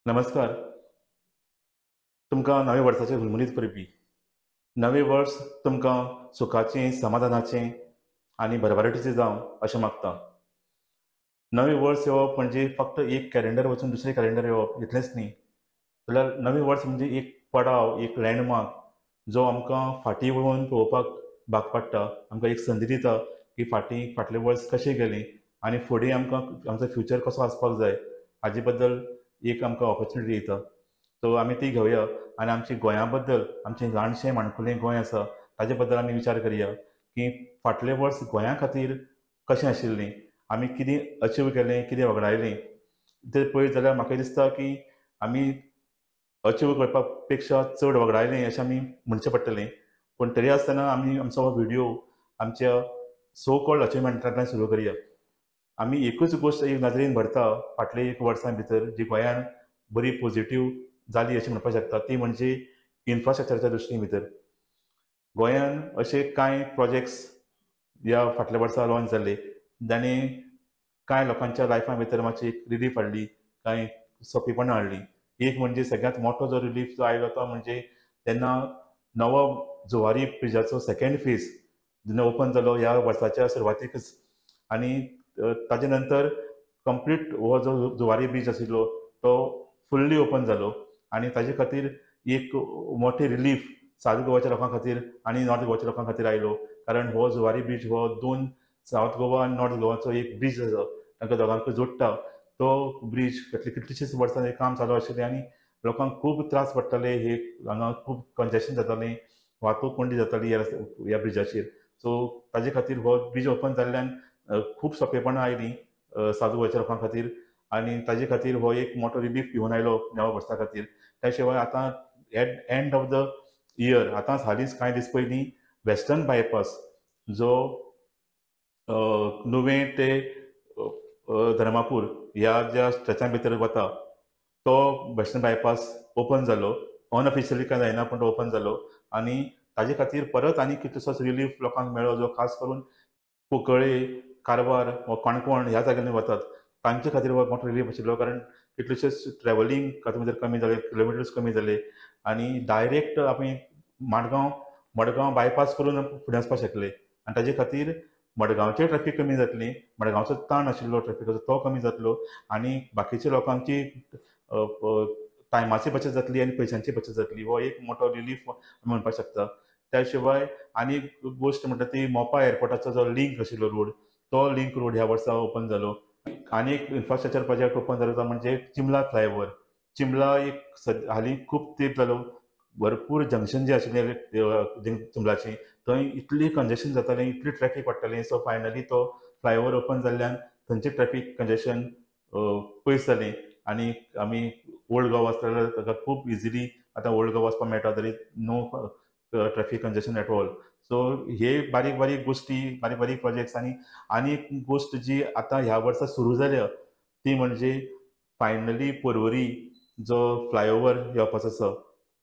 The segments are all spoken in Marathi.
नमस्कार. तुमकां नवे वर्साचे घुलमुलीत करपी. नवें वर्स तुमकां सुखाचें, समाधानाचें आनी भरभराटीचें जावं अशें मागतां. नवें वर्स येवप म्हणजे फक्त एक कॅलेंडर वचून दुसरें कॅलेंडर येवप इतलेंच न्ही. जाल्यार नवें वर्स म्हणजे एक पडाव, एक लँडमार्क जो आमकां फाटीं वळून पळोवपाक भाग पडटा. आमकां एक संदी दिता की फाटलें वर्स कशें गेलें आनी फुडें आमकां आमचो फ्युचर कसो आसपाक जाय हाजे बद्दल एक आमकां ऑपॉर्च्युनिटी दिता. सो आमी ती घेवया आनी आमच्या गोंया बद्दल आमचें ल्हानशें माणकुलें गोंय आसा ताजे बद्दल आमी विचार करया की फाटलें वर्स गोंया खातीर कशें आशिल्लें, आमी कितें अचीव केलें, कितें वगडायलें तें पळयत जाल्यार म्हाका दिसता की आमी अचीव करपा पेक्षा चड वगडायलें अशें आमी म्हणचें पडटलें. पूण तरी आसतना आमी आमचो हो व्हिडियो आमच्या सो कॉल्ड अचिवमेंटांतल्यान सुरू करया. आमी एकूच गोश्ट एक नदरेन भरता फाटले एक वर्सां भितर जी गोंयान बरी पॉझिटिव्ह जाली अशें म्हणपाक शकता, ती म्हणजे इन्फ्रास्ट्रक्चराच्या दृश्टीन भितर. गोंयान अशे कांय प्रोजेक्ट्स ह्या फाटल्या वर्सा लॉन्च जाल्ले जाणे कांय लोकांच्या लायफा भितर मातशी रिलीफ हाडली, कांय सोंपेपणां हाडली. एक म्हणजे सगळ्यांत मोठो जो रिलीफ जो आयलो तो म्हणजे तेन्ना नवो जुवारी ब्रिजाचो सेकेंड फेज जेन्ना ओपन जालो ह्या वर्साच्या सुरवातेकच आनी ताजे नंतर कंप्लीट हो जो जुवारी ब्रीज आशिल्लो तो फुल्ली ओपन जालो आनी ताजे खातीर एक मोठे रिलीफ सावथ गोवाच्या लोकां खातीर आनी नॉर्थ गोवाच्या लोकां खातीर आयलो. कारण हो जुवारी ब्रीज हो दोन सावथ गोवा आनी नॉर्थ गोवाचो एक ब्रीज आसा, तांकां दोगांकूय जोडटा. तो ब्रीज कितलींशींच वर्सां काम चालू आशिल्लें आनी लोकांक खूब त्रास पडटाले. हे हांगा खूब कंजेशन जातालें, वाहतूक कोंडी जाताली ह्या ब्रिजाचेर. सो ताजे खातीर हो ब्रीज ओपन जाल्ल्यान खूब सोंपेपणां आयलीं सावथ गोवाच्या लोकां खातीर आनी ताजे खातीर हो एक मोठो रिलीफ घेवन आयलो नव्या वर्सा खातीर. त्या शिवाय आतां at end of the year आतांच हालींच कांय दीस पयलीं वेस्टर्न बायपास जो नुवें ते धर्मापूर ह्या ज्या स्ट्रेचा भितर वता तो वेस्टर्न बायपास ओपन जालो. अनऑफिशियली कांय जायना पूण तो ओपन जालो आनी ताजे खातीर परत आनी कितलोसोच रिलीफ लोकांक मेळ्ळो जो खास करून कुंकळे, कारवार वा काणकोण ह्या जाग्यांनी वतात तांचे खातीर हो मोठो रिलीफ आशिल्लो. कारण कितलेशेच ट्रॅव्हलिंग हातूंत भितर कमी जाले, किलोमिटर्स कमी जाले आनी डायरेक्ट आमी मडगांव बायपास करून फुडें वचपाक शकले आनी ताजे खातीर मडगांवचें ट्रॅफिक कमी जातली, मडगांवचो ताण आशिल्लो ट्रॅफिकाचो तो कमी जातलो आनी बाकीच्या लोकांची टायमाची बचत जातली आनी पयशांची बचत जातली. हो एक मोठो रिलीफ आमी म्हणपाक शकता. त्या शिवाय आनी एक गोश्ट म्हणटा ती मोपा एअरपोर्टाचो जो लिंक आशिल्लो रोड तो लिंक रोड ह्या वर्सा ओपन जालो. आनी एक इन्फ्रास्ट्रक्चर प्रोजेक्ट ओपन जालो तो म्हणजे चिंबला फ्लायओव्हर. चिंबला एक हालीं खूब तेंप जालो भरपूर जंक्शन जे आशिल्ले चिंबलाची थंय इतली कंजेशन जातालें, इतली ट्रॅफिक पडटालें. सो फायनली तो फ्लायओव्हर ओपन जाल्ल्यान थंयचें ट्रॅफिक कंजेशन पयस जालें आनी आमी ओल्ड गोवा वचता जाल्यार ताका खूब इजिली आतां ओल्ड गोवा वचपाक मेळटा तरी no traffic congestion at all. So हे बारीक बारीक गोश्टी, बारीक बारीक प्रोजेक्ट्स आनी एक गोश्ट जी आतां ह्या वर्सा सुरू जाल्या ती म्हणजे फायनली पर्वरी जो फ्लायओव्हर येवपाचो आसा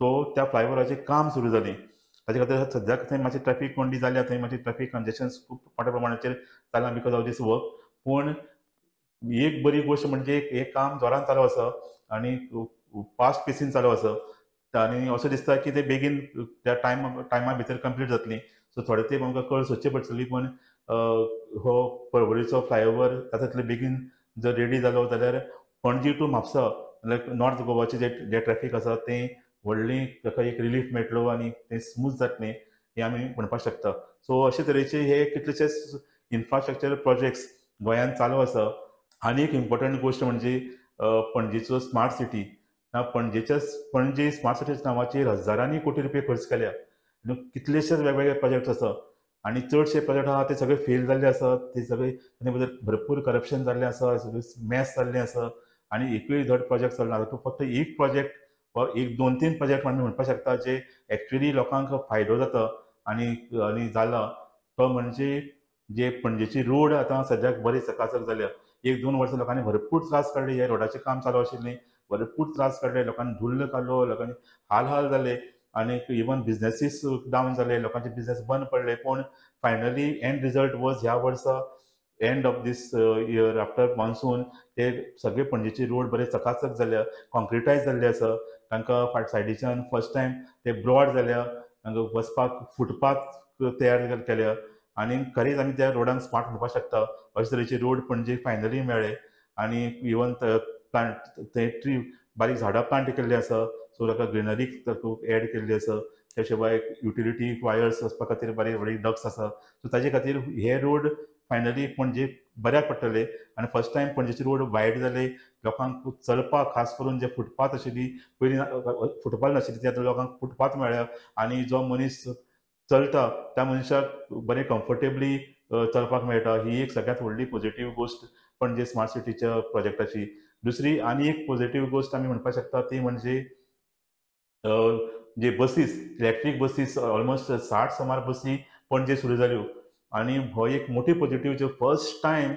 तो त्या फ्लायओव्हराचें काम सुरू जालें. ताजे खातीर सद्याक थंय मातशी ट्रॅफिक कोंडी जाल्या, थंय मातशी ट्रॅफिक कंजेशन्स खूब मोठ्या प्रमाणाचेर जालां बिकॉज ऑफ दीस वर्क. पूण एक बरी गोश्ट म्हणजे हे काम जोरान चालू आसा आनी फास्ट पेसीन चालू आसा आनी अशें दिसता की ते बेगीन त्या टायमा भितर कंप्लीट जातली. सो थोडे तेंप आमकां कळ सोदची पडटली पूण हो पर्वरीचो फ्लायओव्हर जाता तितले बेगीन जर रेडी जालो जाल्यार पणजी टू म्हापसा लायक नॉर्थ गोवाचें जें ट्रॅफिक आसा तें व्हडली ताका एक रिलीफ मेळटलो आनी तें स्मूथ जातलें हें आमी म्हणपाक शकता. सो अशे तरेचे हे कितलेशेच इन्फ्रास्ट्रक्चर प्रोजेक्ट्स गोंयांत चालू आसा. आनी एक इम्पॉर्टंट गोश्ट म्हणजे पणजेचो स्मार्ट सिटी. पणजे स्मार्ट सिटी नांवाचेर हजारांनी कोटी रुपया खर्च केल्या. कितलेशेच वेगवेगळे प्रोजेक्ट्स आसा आनी चडशे प्रोजेक्ट आहा ते सगळे फेल जाल्ले आसात. ते सगळे ताचे भितर भरपूर करप्शन जाल्लें आसा, सगळें मॅस जाल्लें आसा आनी एकूय धड प्रोजेक्ट चलना. तातूंत फक्त एक प्रोजेक्ट वा एक 2-3 प्रोजेक्ट आमी म्हणपाक शकता जे एक्चुअली लोकांक फायदो जाता आनी जाला तो म्हणजे जे पणजेची रोड आतां सद्याक बरी चकाचक जाल्या. 1-2 वर्सां लोकांनी भरपूर त्रास काडले, ह्या रोडाचें काम चालू आशिल्लें भरपूर त्रास काडले, लोकांनी धुल्ल काडलो, लोकांनी हाल जाले आनी इवन बिजनेसीस डावन जाले, लोकांचे बिजनेस बंद पडले. पूण फायनली एंड रिजल्ट वॉज ह्या वर्सा end of this year after monsoon ते सगळे पणजेचे रोड बरे चकाचक जाल्या, कॉन्क्रिटायज जाल्ले आसा. तांकां सायडीच्यान फर्स्ट टायम ते ब्रॉड जाल्या, तांकां वचपाक फुटपाथ तयार केल्या आनी खरेंच आमी त्या रोडांक स्मार्ट म्हणपाक शकता. अशे तरेचे रोड पणजे फायनली मेळ्ळे आनी इवन प्लांट ते ट्री बारीक झाडां प्लांट केल्ली आसा, सो ताका ग्रिनरीक तातूंत एड केल्ली आसा. त्या शिवाय युटिलिटी वायर्स वचपा खातीर बारीक बारीक डक्स आसा. सो ताजे खातीर हे रोड फायनली पणजे बऱ्याक पडटले आनी फर्स्ट टायम पणजेचे रोड वायड जाले. लोकांक चलपाक खास करून जे फुटपाथ आशिल्ली पयलीं फुटपाथ नाशिल्ली ती आतां लोकांक फुटपाथ मेळ्ळ्या आनी जो मनीस चलता त्या मनशाक बरें कम्फर्टेबली चलपाक मेळटा. ही एक सगळ्यांत व्हडली पॉझिटिव्ह गोश्ट पणजे स्मार्ट सिटीच्या प्रोजेक्टाची. दुसरी आनी एक पॉझिटिव्ह गोश्ट आमी म्हणपाक शकता ती म्हणजे जे बसीस, इलेक्ट्रीक बसीस ऑलमोस्ट 60 सुमार बसी पणजे सुरू जाल्यो आनी हो एक मोठी पॉझिटिव्ह जो first time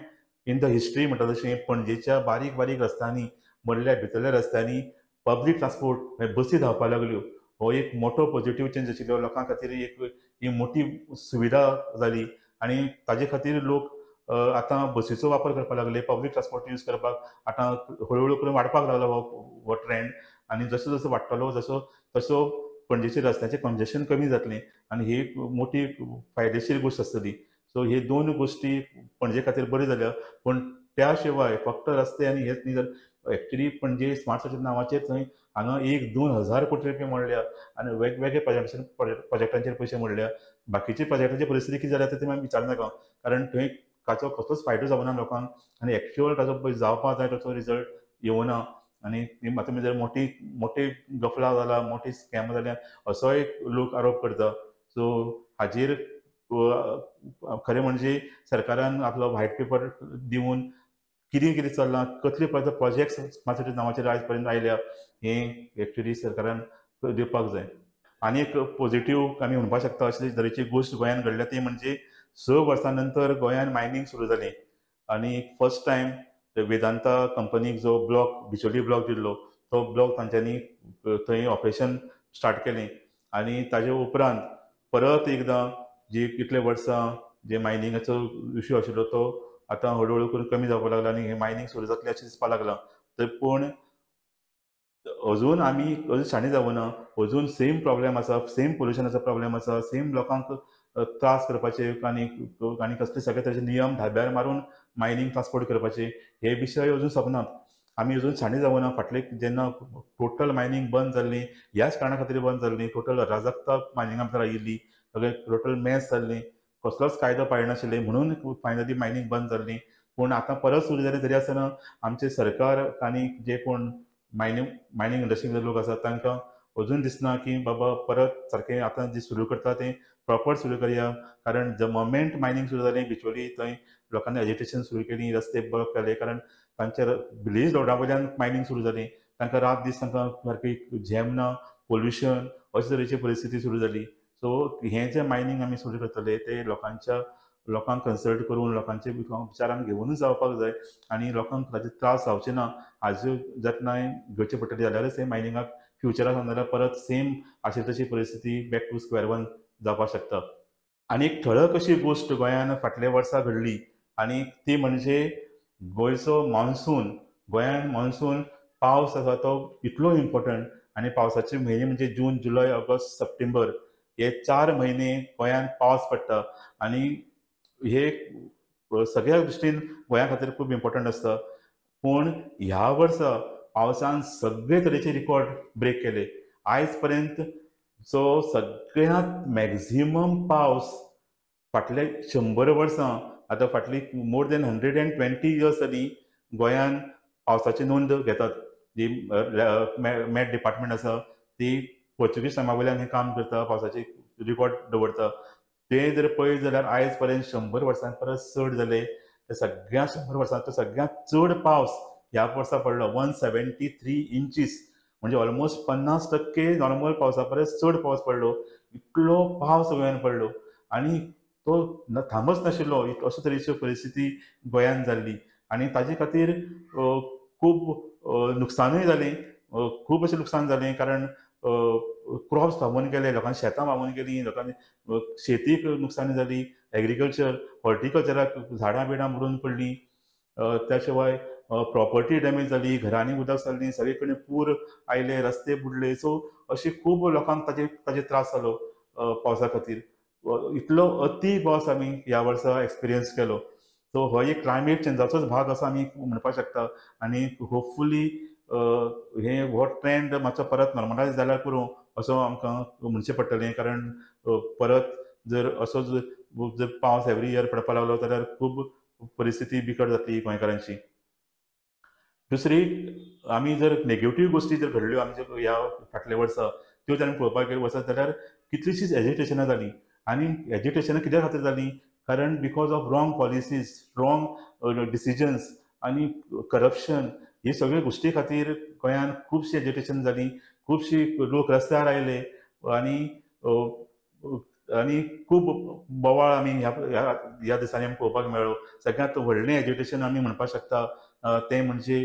in the history म्हणटा तशें पणजेच्या बारीक बारीक रस्त्यांनी मदल्या भितरल्या रस्त्यांनी पब्लीक ट्रान्सपोर्ट बसी धांवपाक लागल्यो. हो एक मोठो पॉझिटिव्ह चेंज आशिल्लो. लोकां खातीर एक ही मोठी सुविधा जाली आनी ताजे खातीर लोक आतां बसीचो वापर करपाक लागले, पब्लीक ट्रान्सपोर्ट यूज करपाक आतां हळू करून वाडपाक लागलो हो ट्रेंड. आनी जसो जसो वाडटलो तसो पणजेचे रस्त्याचें कंजेशन कमी जातलें आनी ही एक मोठी फायदेशीर गोश्ट आसतली. सो हे दोन गोश्टी पणजे खातीर बऱ्यो जाल्या. पूण त्या शिवाय फक्त रस्ते आनी हेच न्ही, तर एक्चुली पणजे स्मार्ट सिटी नांवाचेर थंय हांगा 1-2 हजार कोटी रुपया मोडल्या आनी वेगवेगळे प्रोजेक्टांचेर पयशे मोडल्या. बाकीच्या प्रोजेक्टांची परिस्थिती कितें जाल्या तें आमी विचारनाका, कारण थंय ताचो कसलोच फायदो जावना लोकांक आनी एक्चुअल ताचो पळय जावपाक जाय तसो रिजल्ट येवना. आनी आतां जर मोठे गफला जाला, मोठी स्कॅम जाल्या असोय लोक आरोप करता. सो हाजेर खरें म्हणजे सरकारान आपलो व्हायट पेपर दिवन कितें कितें चल्लां, कसले प्रोजेक्ट्स स्मार्ट सिटी नांवाचेर आयज पर्यंत आयल्या हें एक्चुली सरकारान दिवपाक जाय. आनी एक पॉझिटिव्ह आमी म्हणपाक शकता अशे तरेची गोश्ट गोंयान घडल्या ती म्हणजे 6 वर्सां नंतर गोंयान मायनींग सुरू जालें आनी फर्स्ट टायम वेदांता कंपनीक जो ब्लॉक बिचोली ब्लॉक दिल्लो तो ब्लॉक तांच्यांनी थंय ऑपरेशन स्टार्ट केलें आनी ताजे उपरांत परत एकदां जी कितले वर्सां जे मायनिंगाचो इश्यू आशिल्लो तो आतां हळू करून कमी जावपाक लागला आनी हे मायनींग सुरू जातलें अशें दिसपाक लागलां. तर पूण अजून आमी शाणे जावना, अजून सेम प्रॉब्लेम आसा, सेम पोल्युशनाचो प्रॉब्लेम आसा, सेम लोकांक त्रास करपाचे आनी कसले सगळे तरेचे नियम धाब्यार मारून मायनींग ट्रान्सपोर्ट करपाचे हे विशय अजून सोंपनात. आमी अजून शाणे जावना. फाटले जेन्ना टोटल मायनींग बंद जाल्ली ह्याच कारणां खातीर बंद जाल्ली, टोटल अराजकता मायनिंगा भितर आयिल्ली, सगळे टोटल मेस जाल्ली, कसलोच कायदो पाळनाशिल्ले म्हणून फायनली मायनींग बंद जाल्ली. पूण आतां परत सुरू जालें तरी आसतना आमचे सरकार आनी जे कोण मायनींग इंडस्ट्रीतले लोक आसात तांकां अजून दिसना की बाबा परत सारकें आतां जे सुरू करता तें प्रॉपर सुरू करया. कारण द मोमेंट मायनींग सुरू जालें बिचोली थंय लोकांनी एजिटेशन सुरू केली, रस्ते ब्लॉक केले, कारण तांच्या विलेज रोडा वयल्यान मायनींग सुरू जाली. तांकां रात दीस तांकां सारकी झेम ना, पोल्युशन अशे तरेची परिस्थिती सुरू जाली. सो हें जें मायनींग आमी सुरू करतले ते लोकांक कन्सल्ट करून लोकांचे विचारान घेवनूच जावपाक जाय आनी लोकांक ताचे त्रास जावचे ना. हाज्यो जतनाय घेवची पडटली जाल्यारच हे मायनिंगाक फ्युचराक जाल्यार परत सेम आशिल्ली तशी परिस्थिती बॅक टू स्क्वेअर वन जावपाक शकता. आनी एक ठळक अशी गोश्ट गोंयान फाटल्या वर्सा घडली आनी ती म्हणजे गोंयचो मॉन्सून. गोंयान मॉन्सून पावस आसा तो इतलो इम्पॉर्टंट आनी पावसाचे म्हयने म्हणजे जून, जुलय, ऑगस्ट, सप्टेंबर हे 4 म्हयने गोंयान पावस पडटा आनी हे सगळ्या दृश्टीन गोंया खातीर खूब इम्पॉर्टंट आसता. पूण ह्या वर्सा पावसान सगळे तरेचे रिकॉर्ड ब्रेक केले. आयज पर्यंत जो सगळ्यांत मॅक्झिमम पावस फाटले 100 वर्सां, आतां फाटली मोर देन 120 इयर्स जालीं गोंयान पावसाची नोंद घेतात. जी मॅट डिपार्टमेंट आसा ती पोर्चुगीज टायमा वयल्यान हें काम करता, पावसाचे रिकॉर्ड दवरता. तें जर पळयत जाल्यार आयज पर्यंत 100 वर्सां परस चड जाले. ते सगळ्या 100 वर्सांचो सगळ्यांत चड पावस ह्या वर्सा पडलो 173 इंचीस, म्हणजे ऑलमोस्ट 50% नॉर्मल पावसा परस चड पावस पडलो. इतलो पावस गोंयान पडलो आनी तो थांबच नाशिल्लो. अशे तरेची परिस्थिती गोंयान जाल्ली आनी ताजे खातीर खूब नुकसानूय जालें, खूब अशें लुकसाण जालें. कारण क्रॉप्स व्हांवून गेले, लोकांनी शेतां व्हांवून गेलीं, लोकांनी शेतीक नुकसानी जाली, एग्रीकल्चर हॉर्टिकल्चराक झाडां बिडां बुडून पडलीं, त्या शिवाय प्रॉपर्टी डॅमेज जाली, घरांनी उदक सरलीं, सगळे कडेन पूर आयले, रस्ते बुडले. सो अशी खूब लोकांक ताजे त्रास जालो पावसा खातीर. इतलो अती पावस आमी ह्या वर्सा एक्सपिरियन्स केलो. सो हो एक क्लायमेट चेंजाचोच भाग असो आमी म्हणपाक शकता. आनी होपफुली हो ट्रेंड मातसो परत नॉर्मलायज जाल्यार पुरो असो आमकां म्हणचें पडटलें. कारण परत जर असो जर पावस एवरी इयर पडपाक लागलो जाल्यार खूब परिस्थिती बिकट जातली गोंयकारांची. दुसरी, आमी जर नेगेटिव्ह गोश्टी जर घडल्यो आमच्या ह्या फाटल्या वर्सा, त्यो जर आमी पळोवपाक वचत जाल्यार कितलींशींच एजिटेशनां जालीं. आनी एजिटेशनां कित्या खातीर जालीं? कारण because of wrong policies, wrong decisions आनी करप्शन, हे सगळे गोश्टी खातीर गोंयांत खुबशीं एजिटेशन जालीं, खुबशीं लोक रस्त्यार आयले आनी आनी खूब बोवाळ आमी ह्या दिसांनी आमी पळोवपाक मेळ्ळो. सगळ्यांत व्हडलें एजिटेशन आमी म्हणपाक शकता तें म्हणजे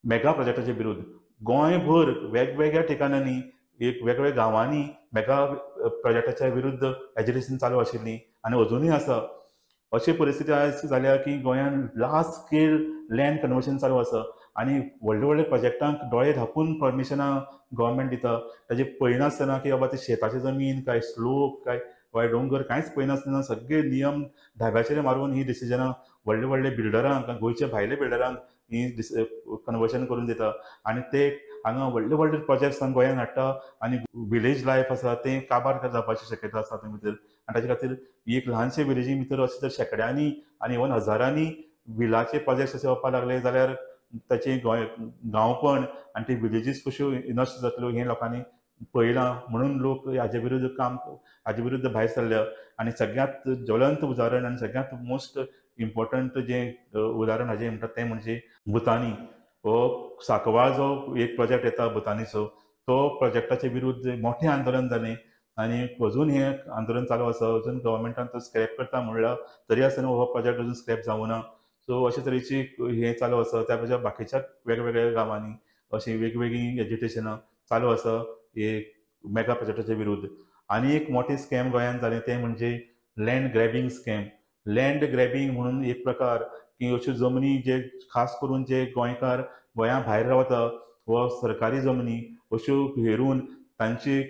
मेगा प्रोजेक्टाचे विरुद्ध. गोंयभर वेगवेगळ्या ठिकाणांनी, वेगवेगळ्या गांवांनी मेगा प्रोजेक्टाच्या विरुद्ध एजिटेशन चालू आशिल्लीं आनी अजुनूय आसा. अशी परिस्थिती आयज जाल्या की गोंयांत लार्ज स्केल लँड कन्वर्शन चालू आसा आनी व्हडले व्हडले प्रोजेक्टांक दोळे धांपून परमिशनां गव्हर्मेंट दिता. ताजें पळयनासतना की बाबा ती शेताची जमीन काय स्लोप काय दोंगर कांयच पळयनासतना सगळे नियम धाब्याचेर मारून ही डिसिजनां व्हडले व्हडले बिल्डरांक, गोंयच्या भायल्या बिल्डरांक ही कन्वर्शन करून दिता. आनी ते हांगा व्हडले व्हडले प्रोजेक्ट्स गोंयांत हाडटा आनी विलेज लायफ आसा तें काबार जावपाची शक्यता आसा तातूंत भितर. आनी ताचे खातीर एक ल्हानशे विलेजी भितर अशें जर शेकड्यांनी आनी इवन हजारांनी विलाचे प्रोजेक्ट्स अशे वचपाक लागले जाल्यार ताचें गांवपण आनी ती विलेजीस कश्यो नश्ट जातल्यो हें लोकांनी पळयलां. म्हणून लोक हाजे विरुद्ध भायर सरल्या. आनी सगळ्यांत ज्वलंत उदाहरण आनी सगळ्यांत मोस्ट इम्पॉर्टंट जें उदाहरण हाजें म्हणटा तें म्हणजे भुतानी. हो सांकवाळ जो एक प्रोजेक्ट येता भुतानीचो, तो प्रोजेक्टाचे विरुद्ध मोठें आंदोलन जालें आनी अजून हें आंदोलन चालू आसा. अजून गव्हर्मेंटान तो स्क्रॅप करता म्हणला तरी आसतना हो प्रोजेक्ट अजून स्क्रॅप जावना. सो अशे तरेची हें चालू आसा. त्या भाशेन बाकीच्या वेगवेगळ्या गांवांनी अशीं वेगवेगळीं एजिटेशनां चालू आसा हे मेगा प्रोजेक्टाच्या विरुद्ध. आनी एक मोटें स्कॅम गोंयांत जालें तें म्हणजे land grabbing scam. Land grabbing म्हणून एक प्रकार की अश्यो जमनी जे खास करून जे गोंयकार गोंया भायर रावता व सरकारी जमनी अश्यो हेरून तांची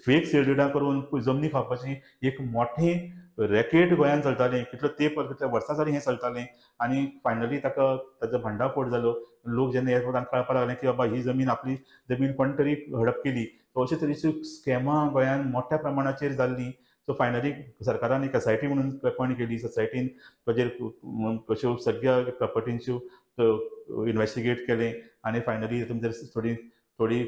फेक सेल्डिडां करून जमनी खावपाची एक मोठें रॅकेट गोंयांत चलतालें. कितल्या वर्सां जालीं हें चलतालें आनी फायनली ताजो भांडाफोड जालो. लोक जेन्ना हे तांकां कळपाक लागलें की बाबा ही जमीन आपली जमीन कोण तरी हडप केली. सो अशे तरेच्यो स्कॅमां गोंयांत मोठ्या प्रमाणाचेर जाल्लीं. सो फायनली सरकारान एक एसआयटी म्हणून अपॉयंट केली. सोसायटीन ताजेर अश्यो सगळ्या प्रॉपर्टींच्यो इन्वेस्टिगेट केलें आनी फायनली तातूंत भितर थोडी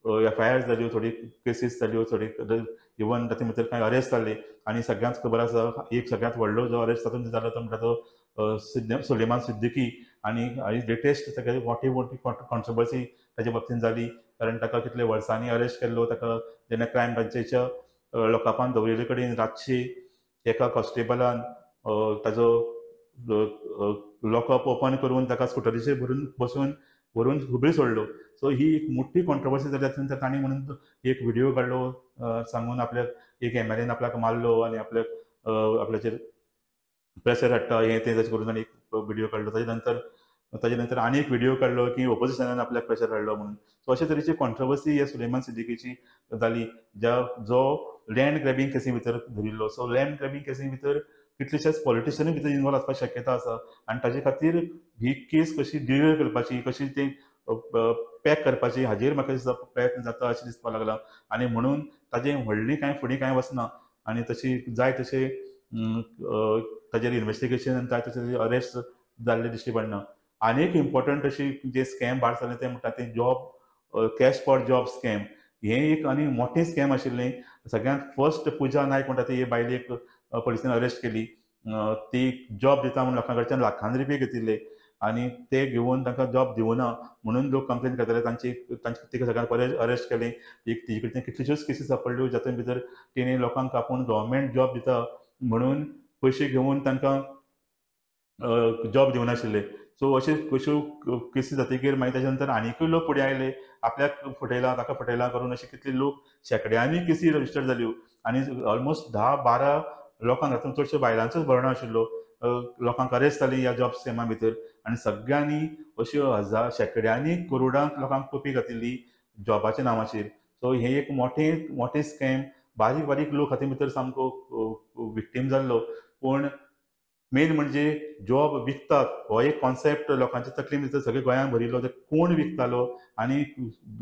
FIR जाल्यो, थोडी केसीस जाल्यो, थोडी इवन तातूंत भितर कांय अरेस्ट जाल्ले. आनी सगळ्यांक खबर आसा एक सगळ्यांत व्हडलो जो अरेस्ट तातूंत जालो तो म्हणटा तो सुलेमान सिद्दीकी. आनी लेटेस्ट सगळ्यात मोठी कॉन्ट्रोवर्सी ताचे बाबतींत जाली. कारण ताका कितले वर्सांनी अरेस्ट केल्लो. ताका जेन्ना क्रायम ब्रांचेच्या लोकांपान दवरिल्ले कडेन रातची एका कॉन्स्टेबलान ताजो लॉकअप ओपन करून ताका स्कुटरीचेर व्हरून हुबळी सोडलो. सो ही एक मोठी कॉन्ट्रोवर्सी जाली. तातूंत तांणी म्हणून एक व्हिडिओ काडलो सांगून आपल्याक एक MLAन आपल्याक मारलो आनी आपल्याचेर प्रेशर हाडटा हें तें तशें करून ताणें एक व्हिडिओ काडलो. ताजे नंतर आनी एक व्हिडिओ काडलो की ऑपोजिशनान आपल्याक प्रेशर हाडलो म्हणून. सो अशे तरेची कॉन्ट्रोवर्सी ह्या सुलेमान सिद्दीकीची जाली जो लँड ग्रॅबिंग केसी भितर धरिल्लो. सो लँड ग्रॅबिंग केसी भितर कितलेशेच पॉलिटिशियनूय भितर इन्वॉल्व आसपाची शक्यता आसा. आनी ताजे खातीर ही केस कशी डिल करपाची, कशी ती पॅक करपाची हाजेर म्हाका दिसता प्रयत्न जाता अशें दिसपाक लागला. आनी म्हणून ताजें व्हडलीं फुडें कांय वचना आनी तशी जाय तशें ताजेर इन्वेस्टिगेशन आनी जाय तशें अरेस्ट जाल्लें दिश्टी पडना. आनी एक इम्पॉर्टंट अशी जे स्कॅम भायर सरलें तें म्हणटा तें कॅश फॉर जॉब स्कॅम. हें एक आनी मोठें स्कॅम आशिल्लें. सगळ्यांत फर्स्ट पुजा नायक म्हणटा ती बायलेक पुलिसांन अरेस्ट केली. ती जॉब दिता म्हणून लोकां कडच्यान लाखांनी रुपया घेतिल्ले आनी ते घेवन तांकां जॉब दिवना म्हणून लोक कंप्लेन करताले. तिका सगळ्यांक अरेस्ट केलें. तिजे कडच्यान कितल्योश्योच केसी सापडल्यो जातूंत भितर तिणें लोकांक आपूण गव्हर्मेंट जॉब दिता म्हणून पयशे घेवन तांकां जॉब दिवनाशिल्ले. सो अश्यो केसी जातकीर मागीर ताच्या नंतर आनीकूय लोक फुडें आयले, आपल्याक फटयलां ताका फटयलां करून अशे कितले लोक शेकड्यांनी केसी रजिस्टर जाल्यो आनी ऑलमोस्ट 10-12 लोकांक हातूंत चडश्यो बायलांचोच भरणो आशिल्लो. लोकांक अरेस्ट जालीं ह्या जॉब स्कॅमा भितर आनी सगळ्यांनी अश्यो शेकड्यांनी करोडांक लोकांक टोपी घातिल्ली जॉबाच्या नांवाचेर. सो हे एक मोठें स्कॅम बारीक बारीक लोक हातूंत भितर सामको विक्टीम जाल्लो. पूण मेन म्हणजे जॉब विकतात हो एक कॉन्सेप्ट लोकांच्या तकले भितर सगळे गोंयांत भरिल्लो. ते कोण विकतालो आनी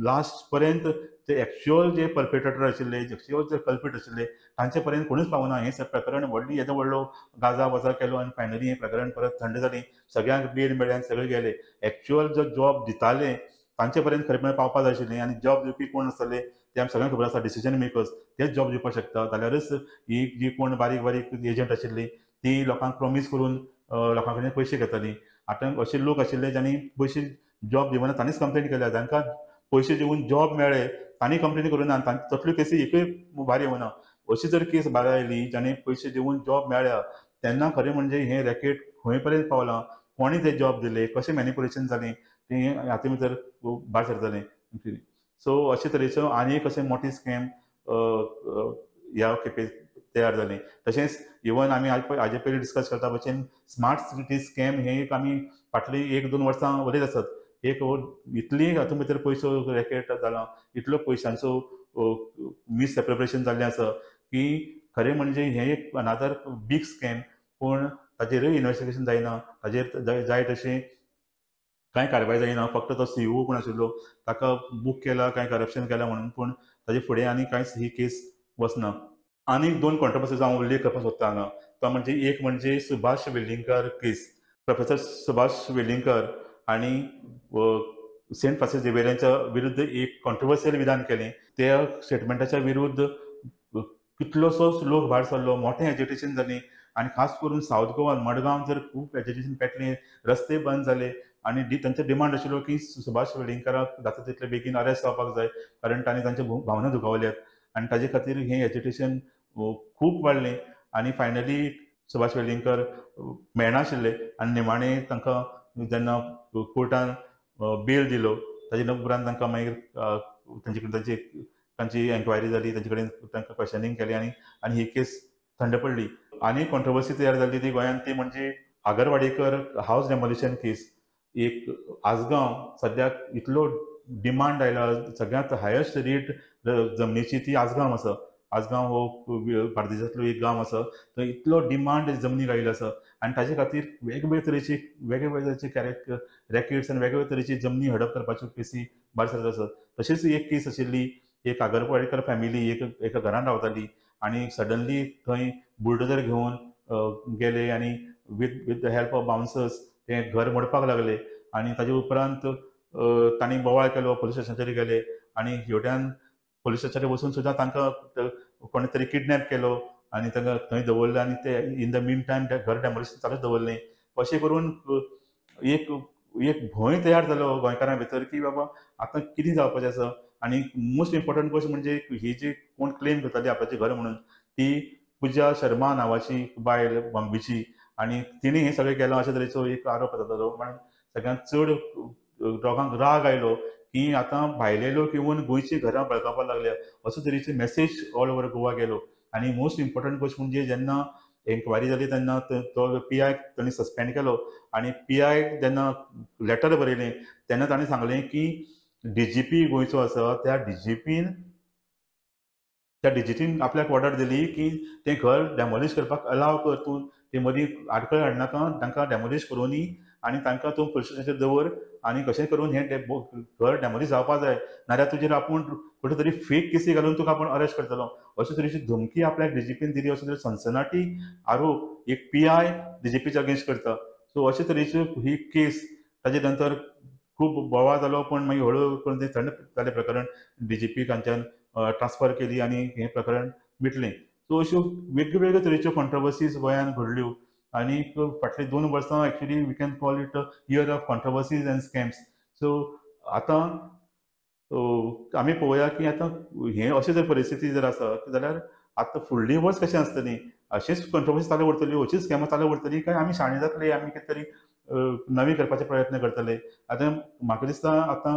लास्ट पर्यंत जे एक्चुअल जे परपेट्रेटर आशिल्ले, एक्चुअल जे कल्पिट आशिल्ले तांचे पर्यंत कोणूच पावना. हें प्रकरण येदो व्हडलो गाजा वजा केलो आनी फायनली हें प्रकरण परत थंड जालें. सगळ्यांक बेल मेळ्ळें, सगळे गेले. एक्चुअल जो जॉब दिताले तांचे पर्यंत खरेपणान पावपाक जाय आशिल्लें आनी जॉब दिवपी कोण आसताले ते आमकां सगळ्यांक खबर आसा, डिसिजन मेकर्स तेच जॉब दिवपाक शकता. जाल्यारच ही जी कोण बारीक बारीक एजंट आशिल्ली ती लोकांक प्रॉमीस करून लोकां कडेन पयशे घेतालीं. आतां अशे लोक आशिल्ले जांणी पयशे जॉब दिवना तांणीच कंप्लेन केल्या. जांकां पयशे दिवन जॉब मेळ्ळे तांणी कंप्लेन करुना आनी तसल्यो केसी एकूय भायर येवना. अशी जर केस भायर आयली जांणी पयशे दिवन जॉब मेळ्ळ्या तेन्ना खरें म्हणजे हें रॅकेट खंय पर्यंत पावलां, कोणी ते जॉब दिले, कशें मॅनिपुलेशन जालें तें हातूंत भितर भायर सरतलें. सो अशे तरेचो आनी एक अशें मोठे स्कॅम ह्या खेपे तयार जालें. तशेंच इवन आमी हाजे पयलीं डिस्कस करता भशेन स्मार्ट सिटी स्कॅम हे एक आमी फाटलीं 1-2 वर्सां उलयत आसात. एक इतली हातूंत भितर पयसो रॅकेट जाला, इतलो पयशांचो मिसएप्रोप्रिएशन जाल्लें आसा की खरें म्हणजे हें एक अनादर बीग स्कॅम. पूण ताजेरूय इन्वेस्टिगेशन जायना, ताजेर जाय तशें कांय कारवाय जायना. फक्त तो CEO कोण आशिल्लो ताका बूक केला, कांय करप्शन केलां म्हणून, पूण ताजे फुडें आनी कांयच ही केस वचना. आनीक 2 कॉन्ट्रोवर्सीज हांव उल्लेख करपाक सोदता हांगा. तो म्हणजे एक म्हणजे सुभाष वेलिंगकर केस. प्रोफेसर सुभाष वेलिंगकर हांणी सेंट फ्रांसीस झेवियराच्या विरुद्ध एक कॉन्ट्रोवर्शियल विधान केलें. त्या स्टेटमेंटाच्या विरुद्ध कितलोसोच लोक भायर सरलो, मोठें एजिटेशन जालें आनी खास करून सावथ गोवा मडगांव जर खूब एजिटेशन पेटलें, रस्ते बंद जाले आनी तांचो डिमांड आशिल्लो की सुभाष वेलिंगकराक जाता तितले बेगीन अरेस्ट जावपाक जाय, कारण तांणी तांच्यो भावना दुखावल्यात आनी ताजे खातीर हें एजिटेशन खूब वाडलें. आनी फायनली सुभाष वेलिंगकर मेळनाशिल्ले आनी निमाणें तांकां जेन्ना कोर्टान बेल दिलो ताजे उपरांत तांकां मागीर तांचे कडेन तांची एन्क्वायरी जाली, तांचे कडेन तांकां क्वेशनिंग केलें आनी ही केस थंड पडली. आनी कॉन्ट्रोवर्सी तयार जाल्ली ती गोंयांत, ती म्हणजे आगरवाडीकर हावज डेमोलिशन केस. एक आसगांव सद्याक इतलो डिमांड आयला, सगळ्यांत हायेस्ट रेट जमनीची ती आसगांव आसा. आसगांव हो बार्देजांतलो एक गांव आसा, थंय इतलो डिमांड जमनीक आयिल्लो आसा आनी ताजे खातीर वेगवेगळे तरेचे रॅकेट्स आनी वेगवेगळे तरेची जमनी हडप करपाच्यो केसी भायर सरत आसात. तशीच एक केस आशिल्ली, एक आगरवाडीकर फॅमिली एका घरांत रावताली आनी सडनली थंय बुलडोजर घेवन गेले आनी with the help of bouncers ते घर मोडपाक लागले आनी ताजे उपरांत तांणी बोवाळ केलो, पुलीस स्टेशनाचेर गेले आनी शेवट्यान पुलीस स्टेशनाचेर वचून सुद्दां तांकां कोणे तरी किडनॅप केलो आनी तांकां थंय दवरलें आनी ते इन द मीन टायम ते घर डेमोलिशन चालूच दवरलें. अशें करून एक भंय तयार जालो गोंयकारां भितर की बाबा आतां कितें जावपाचें आसा. आनी मोस्ट इम्पॉर्टंट गोश्ट म्हणजे ही जी कोण क्लेम करताली आपल्याचें घर म्हणून, ती पुजा शर्मा नांवाची बायल बॉम्बेची आनी तिणें हें सगळें केलां अशे तरेचो एक आरोप जातालो. म्हणून सगळ्यांत चड लोकांक राग आयलो की आतां भायले लोक येवन गोंयचीं घरां बळकावपाक लागल्या, असो तरेचो मेसेज ऑल ओवर गोवा गेलो. आनी मोस्ट इम्पॉर्टंट गोश्ट म्हणजे जेन्ना एन्क्वायरी जाली तेन्ना तो PI तांणी सस्पेंड केलो आनी PI जेन्ना लेटर बरयलें तेन्ना ताणें सांगलें की DGP गोंयचो आसा त्या DGPन आपल्याक ऑर्डर दिली की तें घर डेमोलिश करपाक अलाव कर, तूं ते मदीं आडखळ हाडनाका, तांकां डेमोलिश करुनी आनी तांकां तूं पुलीस स्टेशनाचेर दवर आनी कशें करून हें घर डेमोलिश जावपा जाय, नाल्यार तुजेर आपूण खंय तरी फेक केसी घालून तुका आपूण अरेस्ट करतलो, अशे तरेची धमकी आपल्याक DGPन दिली. अशे तरेचे सनसनाटी आरोप एक PI DGPच्या अगेन्स्ट करता. सो अशे तरेच्यो ही केस ताजे नंतर खूब बोवाळ जालो, पूण मागीर हळू करून तें थंड जालें प्रकरण. DGP हांच्यान ट्रान्सफर केली आनी हें प्रकरण मिटलें. सो अश्यो वेगवेगळ्यो तरेच्यो कॉन्ट्रोवर्सीज गोंयांत घडल्यो आनी फाटलीं 2 वर्सां actually we can call it a year of controversies and scams. So आतां आमी पळोवया की आतां हें अशें जर परिस्थिती जर आसा जाल्यार आतां फुडलीं वर्स कशें आसतलीं अशीच कंट्रोवर्सी चालू उरतली, अशीच स्कॅमां चालू उरतली काय आमी शाणे जातले, आमी कितें तरी नवी करपाचे प्रयत्न करतले. आतां म्हाका दिसता आतां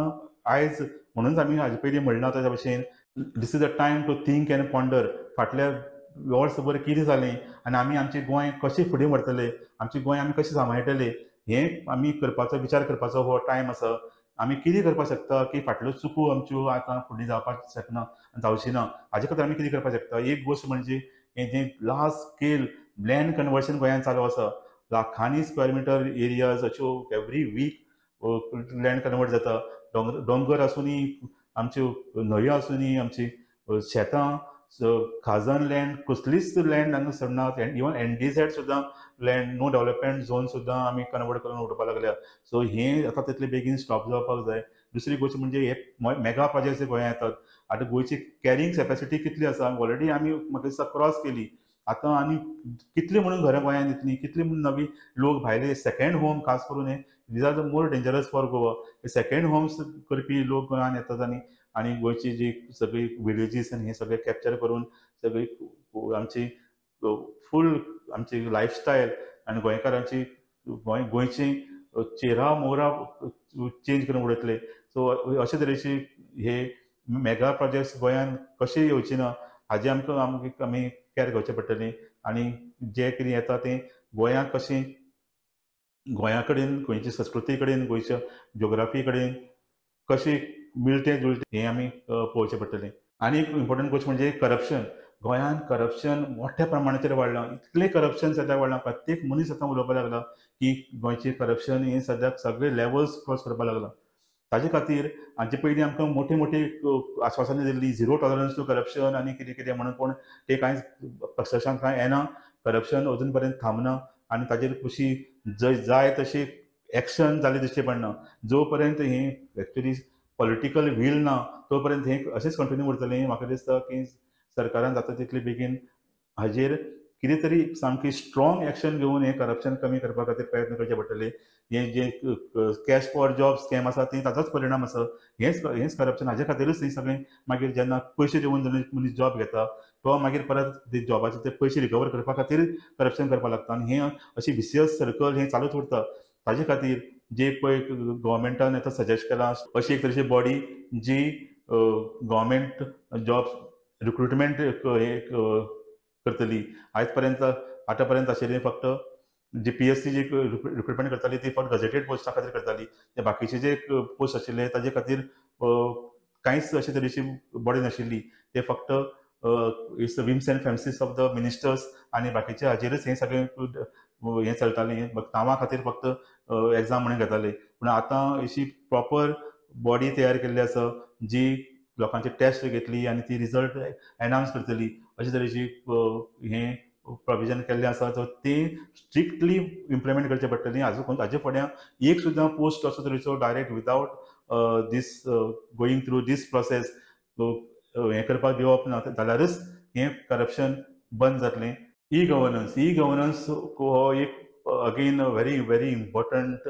आयज म्हणूनच आमी हाजे पयलीं म्हणलां त्या भशेन this is a time to think and ponder. फाटल्या वर्सभर कितें जालें आनी आमी आमचें गोंय कशें फुडें व्हरतले, आमचें गोंय आमी कशें सांबाळटले, हें आमी करपाचो विचार करपाचो हो टायम आसा. आमी कितें करपाक शकता की फाटल्यो चुको आमच्यो आतां फुडें जावपाक शकना, जावची ना, हाजे खातीर आमी कितें करपाक शकता. एक गोश्ट म्हणजे हें जें लार्ज स्केल लँड कन्वर्शन गोंयांत चालू आसा. लाखांनी स्क्वेअर मिटर एरियाज अश्यो एवरी वीक लँड कन्वर्ट जाता. दोंगर आसुनी, आमच्यो न्हंयो आसुनी, आमची शेतां, खाजन लँड, कसलीच लँड हांगा सोडनात. इवन NDZ सुद्दां लँड नो डेव्हलपमेंट झोन सुद्दां आमी कन्वर्ट करून उडोवपाक लागल्या. सो हें आतां तितले बेगीन स्टॉप जावपाक जाय. दुसरी गोश्ट म्हणजे हे मेगा प्रोजेक्ट्स जे गोंयांत येतात, आतां गोंयची कॅरिंग कॅपॅसिटी कितली आसा, ऑलरेडी आमी म्हाका दिसता क्रॉस केली. आतां आनी कितली म्हणून घरां गोंयांत येतलीं, कितली म्हणून नवी लोक भायले सेकंड होम, खास करून हे these are the more dangerous for Goa. हे सेकंड होम्स करपी लोक गोंयांत येतात आनी गोंयची जी सगळी विलेजीस आनी हे सगळे कॅप्चर करून सगळी आमची फूल आमची लायफस्टायल आनी गोंयकारांची गोंयची चेहरा मोहरा चेंज करून उडयतले. सो अशे तरेची हे मेगा प्रोजेक्ट्स गोंयांत कशे येवचे ना हाजे आमी कॅर घेवचें पडटलें. आनी जें कितें येता तें गोंयांत कशें, गोंया कडेन, गोंयचे संस्कृती कडेन, गोंयच्या ज्योग्राफी कडेन कशें मिळटें जुळटें हें आमी पळोवचें पडटलें. आनी एक इम्पॉर्टंट गोश्ट म्हणजे करप्शन. गोंयांत करप्शन मोठ्या प्रमाणाचेर वाडलां. इतलें करप्शन सद्या वाडलां, प्रत्येक मनीस आतां उलोवपाक लागला की गोंयचें करप्शन हें सद्याक सगळे लेवल्स क्रॉस करपाक लागलां. ताजे खातीर हाचे पयलीं आमकां मोठी मोठी आश्वासनां दिल्लीं, झिरो टॉलरन्स टू करप्शन आनी कितें कितें म्हणून, पूण तें कांयच प्रत्यक्षांत कांय येना. करप्शन अजून पर्यंत थांबना आनी ताजेर कशी जाय तशी एक्शन जाली दिश्टी पडना. जो पर्यंत हें एक्चुअली पॉलिटिकल वील ना तो पर्यंत हें अशेंच कंटिन्यू उरतलें. म्हाका दिसता की सरकारान जाता तितले बेगीन हाजेर कितें तरी सामकी स्ट्रॉंग एक्शन घेवन हें करप्शन कमी करपा खातीर प्रयत्न करचे पडटले. हें जें कॅश फॉर जॉब स्कॅम आसा ती ताचोच परिणाम आसा. हेंच करप्शन. हाजे खातीरच थंय सगळें मागीर जेन्ना पयशे दिवन जेन्ना मनीस जॉब घेता तो मागीर परत जॉबाचे ते पयशे रिकवर करपा खातीर करप्शन करपाक लागता. आनी हें अशी विसियस सर्कल हें चालूच उरता. ताजे खातीर जे पळय गव्हर्मेंटान आतां सजेस्ट केलां अशी एक तरेची बॉडी जी गव्हर्मेंट जॉब रिक्रुटमेंट करतली. आयज पर्यंत आतां पर्यंत आशिल्ली फक्त जी PSC जी रिक्रुटमेंट करताली ती फक्त गजेटेड पोस्टा खातीर करताली. ते बाकीचे जे पोस्ट आशिल्ले ताजे खातीर कांयच अशे तरेची बॉडी नाशिल्ली. ते फक्त it's whims and fancies of the ministers आनी बाकीचे हाजेरच हें सगळें हें चलतालें. नांवा खातीर फक्त एग्जाम म्हणून घेताले. पूण आतां अशी प्रॉपर बॉडी तयार केल्ली आसा जी लोकांचे टेस्ट घेतली आनी ती रिजल्ट एनावन्स करतली. अशे तरेची हें प्रोविजन केल्लें आसा. सो ती स्ट्रिक्टली इम्प्लिमेंट करचें पडटलीं. हाजे फुड्यान एक सुद्दां पोस्ट असो तरेचो डायरेक्ट विदावट दीस गोईंग थ्रू दीस प्रोसेस हें करपाक दिवप ना. जाल्यारच हें करप्शन बंद जातलें. ई गव्हर्नन्स हो एक again very very important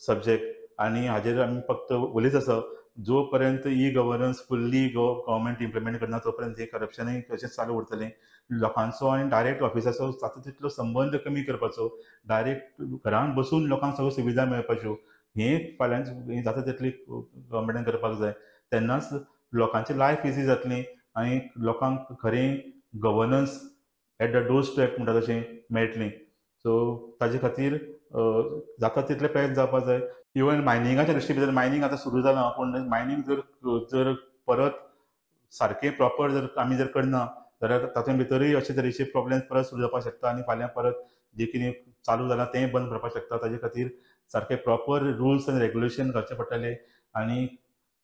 subject. आनी हाजेर आमी फक्त उलयत आसा. जो पर्यंत e governance fully government implement करना तो पर्यंत हें करप्शनूय तशेंच चालू उरतलें. लोकांचो आनी डायरेक्ट ऑफिसाचो जाता तितलो संबंद कमी करपाचो. डायरेक्ट घरांत बसून लोकांक सगळ्यो सुविधा मेळपाच्यो हें फाल्यां जाता तितली गव्हर्मेंटान करपाक जाय. तेन्नाच लोकांची लायफ इजी जातली आनी लोकांक खरें governance at the door step म्हणटा तशें मेळटलें. सो ताजे खातीर जाता तितले प्रयत्न जावपाक जाय. इवन मायनिंगाच्या दृश्टी भितर मायनींग आतां सुरू जालां, पूण मायनींग जर परत सारकें प्रॉपर जर आमी जर करना जाल्यार तातूंत भितरूय अशे तरेचे प्रॉब्लेम्स परत सुरू जावपाक शकता आनी फाल्यां परत जें कितें चालू जालां तें बंद करपाक शकता. ताजे खातीर सारके प्रॉपर रुल्स आनी रेग्युलेशन घालचे पडटले आनी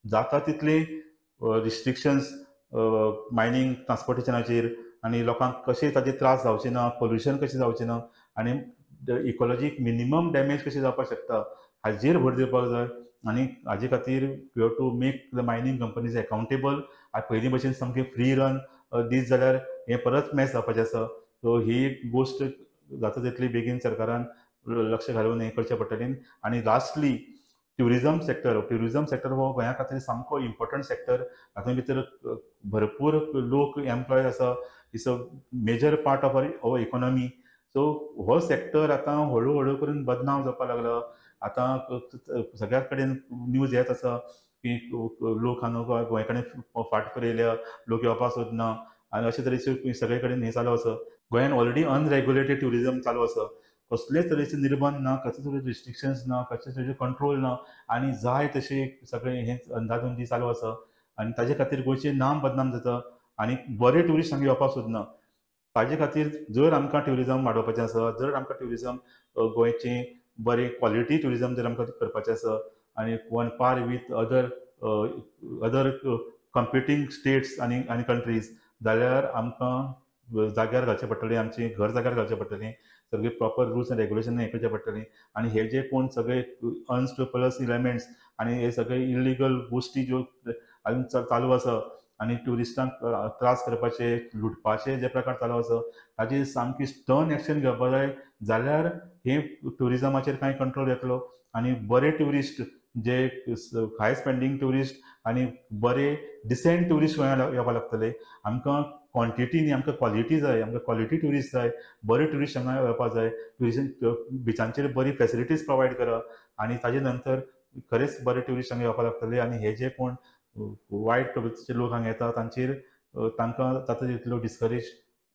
जाता तितले रिस्ट्रिक्शन्स मायनींग ट्रान्सपोर्टेशनाचेर आनी लोकांक कशें ताजे त्रास जावचे ना, पोल्युशन कशें जावचें ना आनी इकॉलॉजीक मिनिमम डॅमेज कशें जावपाक शकता हाजेर भर दिवपाक जाय. आनी हाजे खातीर we have to make the mining companies accountable. पयलीं भशेन सामकें फ्री रन दीस जाल्यार हें परत मॅस जावपाचें आसा. सो ही एक गोश्ट जाता तितली बेगीन सरकारान लक्ष घालून हें करचें पडटलें. आनी लास्टली ट्युरिझम सेक्टर हो गोंया खातीर सामको इम्पॉर्टंट सेक्टर. हातूंत भितर भरपूर लोक एम्प्लॉय आसा. It's a major part of our economy. So हो सेक्टर आतां हळू हळू करून बदनाम जावपाक लागला. आतां सगळ्या कडेन न्यूज येत आसा की लोक हांगा गोंय कडेन फाट करून लोक येवपाक सोदना आनी अशे तरेचे सगळे कडेन हे चालू आसा. गोंयान ऑलरेडी अनरेग्युलेटेड ट्युरिझम चालू आसा. कसलेच तरेचे निर्बंध ना, कसले तरेचे रिस्ट्रिक्शन्स ना, कसले तरेचे कंट्रोल ना आनी जाय तशे सगळे हे अंदाधुंदी चालू आसा. आनी ताजे खातीर गोंयचें नाम बदनाम जाता आनी बरे ट्युरिस्ट हांगा येवपाक सोदना. ताजे खातीर जर आमकां ट्युरिझम वाडोवपाचें आसा, जर आमकां ट्युरिझम गोंयचें बरें क्वॉलिटी ट्युरिझम जर आमकां करपाचें आसा आनी वन पार वीथ अदर कम्पिटींग स्टेट्स आनी कंट्रीज, जाल्यार आमकां जाग्यार घालचें पडटलें, आमचें घर जाग्यार घालचें पडटलें. सगळे प्रॉपर रुल्स एंड रेग्युलेशन हें करचें पडटलें. आनी हे जे कोण सगळे अनस्क्रुपुलस एलिमेंट्स आनी हे सगळे इल्लिगल गोश्टी ज्यो आजून चालू आसा आनी ट्युरिस्टांक त्रास करपाचे, लुटपाचे जे प्रकार चालू आसा, ताजेर सामकी स्टर्न एक्शन घेवपाक जाय. जाल्यार हे ट्युरिझमाचेर कांय कंट्रोल येतलो आनी बरे ट्युरिस्ट जे हाय स्पेंडींग ट्युरिस्ट आनी बरे डिसेंट ट्युरिस्ट गोंयांत येवपाक लागतले. आमकां क्वॉन्टिटी न्ही, आमकां क्वॉलिटी जाय. आमकां क्वॉलिटी ट्युरिस्ट जाय, बरे ट्युरिस्ट हांगा येवपाक जाय. बिचांचेर बरी फेसिलिटीज प्रोवायड करप आनी ताजे नंतर खरेंच बरे ट्युरिस्ट हांगा येवपाक लागतले. आनी हे जे कोण वायट प्रवृत्तीचे लोक हांगा येता तांचेर तांकां जाता तितलो डिस्करेज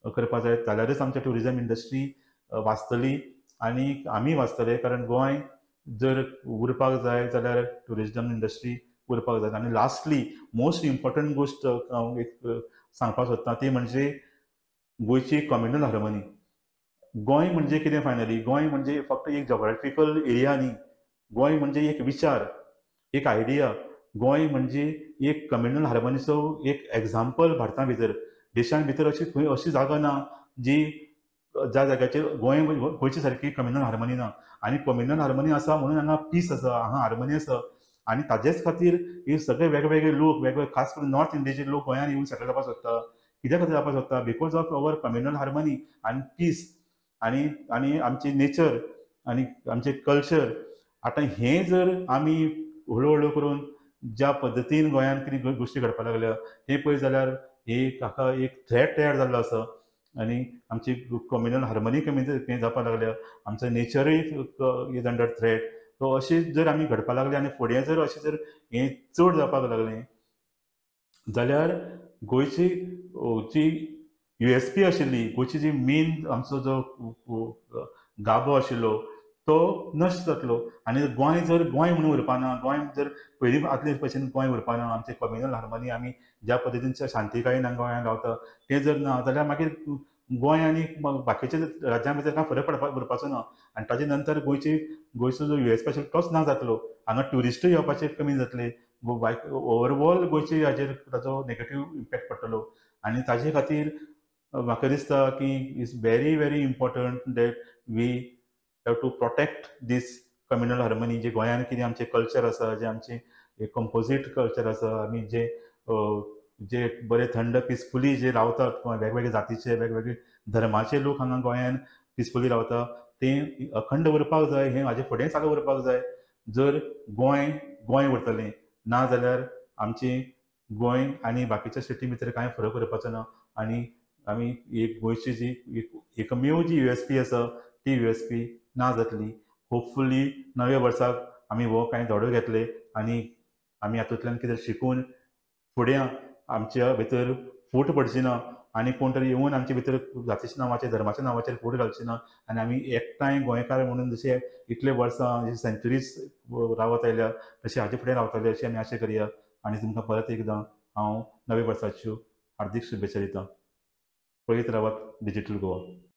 करपाक जाय. जाल्यारच आमच्या ट्युरिझम इंडस्ट्री वाचतली आनी आमी वाचतले. कारण गोंय जर उरपाक जाय जाल्यार ट्युरिझम इंडस्ट्री उरपाक जाय. आनी लास्टली मोस्ट इम्पॉर्टंट गोश्ट हांव एक सांगपाक सोदतां ती म्हणजे गोंयची कम्युनल हार्मनी. गोंय म्हणजे कितें फायनली? गोंय म्हणजे फक्त एक जॉग्राफिकल एरिया न्ही. गोंय म्हणजे एक विचार, एक आयडिया. गोंय म्हणजे एक कम्युनल हार्मनीचो एक एग्जाम्पल भारता भितर. देशां भितर अशी खंय अशी जागा ना जी ज्या जाग्याचेर गोंयचे सारकी कम्युनल हार्मनी ना. आनी कम्युनल हार्मनी आसा म्हणून हांगा पीस आसा, हांगा हार्मनी आसा. आनी ताजेच खातीर हे सगळे वेगवेगळे लोक वेगवेगळे खास करून नॉर्थ इंडियेचे लोक गोंयांत येवन सेटल जावपाक सोदता. कित्याक खातीर जावपाक सोदता? Because of our communal harmony आनी पीस आनी आनी आमची नेचर आनी आमचे कल्चर. आतां हें जर आमी हळू हळू करून ज्या पद्दतीन गोंयांत कितें गोश्टी घडपाक लागल्या तें पळयत जाल्यार हाका एक थ्रेट तयार जाल्लो आसा. आनी आमची कम्युनल हार्मनी कमी जावपाक लागल्या. आमचो नेचरूय इज अंडर थ्रेट. सो अशें जर आमी घडपाक लागले आनी फुडें जर अशें जर हें चड जावपाक लागलें जाल्यार गोंयची जी USP आशिल्ली, गोंयची जी मेन आमचो जो गाभो आशिल्लो तो नश्ट जातलो. आनी गोंय जर गोंय म्हणून उरपाना, गोंय जर पयलीं आदले भशेन गोंय उरपाना, आमचें कम्युनल हार्मनी आमी ज्या पद्दतीन शांतीकायेन गोंयांत रावता तें जर ना जाल्यार मागीर गोंय आनी बाकीच्या राज्यां भितर कांय फरक उरपाचो ना. आनी ताजे नंतर गोंयचो जो USP आशिल्लो तोच ना जातलो. हांगा ट्युरिस्टूय येवपाचे कमी जातले. ओवरऑल गोंयचे हाजेर ताजो नेगेटीव इम्पॅक्ट पडटलो. आनी ताजे खातीर म्हाका दिसता की it's very important that we have to protect this communal harmony. जे गोंयांत कितें आमचें कल्चर आसा, जे आमचें कंपोजीट कल्चर आसा, आमी जे बरे थंड पिसफुली जे रावतात वेगवेगळे जातीचे वेगवेगळे धर्माचे लोक हांगा गोंयांत पिसफुली रावता तें अखंड उरपाक जाय. हें हाजे फुडें चालू उरपाक जाय. जर गोंय उरतलें ना जाल्यार आमचें गोंय आनी बाकीच्या स्टेटी भितर कांय फरक उरपाचो ना. आनी आमी एक गोंयची जी एकमेव जी USP आसा ती USP ना जातली. होपफुली नव्या वर्साक आमी हो कांय धडो घेतले आनी आमी हातूंतल्यान कितें शिकून फुडें आमच्या भितर फूट पडची ना आनी कोण तरी येवन आमचे भितर जातीच्या नांवाचेर धर्माच्या नांवाचेर फूट घालची ना. आनी आमी एकठांय गोंयकार म्हणून जशे इतले वर्सां सेंच्युरीज रावत आयल्या तशें हाचे फुडें रावतले अशी आमी आशा करया. आनी तुमकां परत एकदां हांव नव्या वर्साच्यो हार्दीक शुभेच्छा दितां. पळयत रावात डिजिटल गोवा.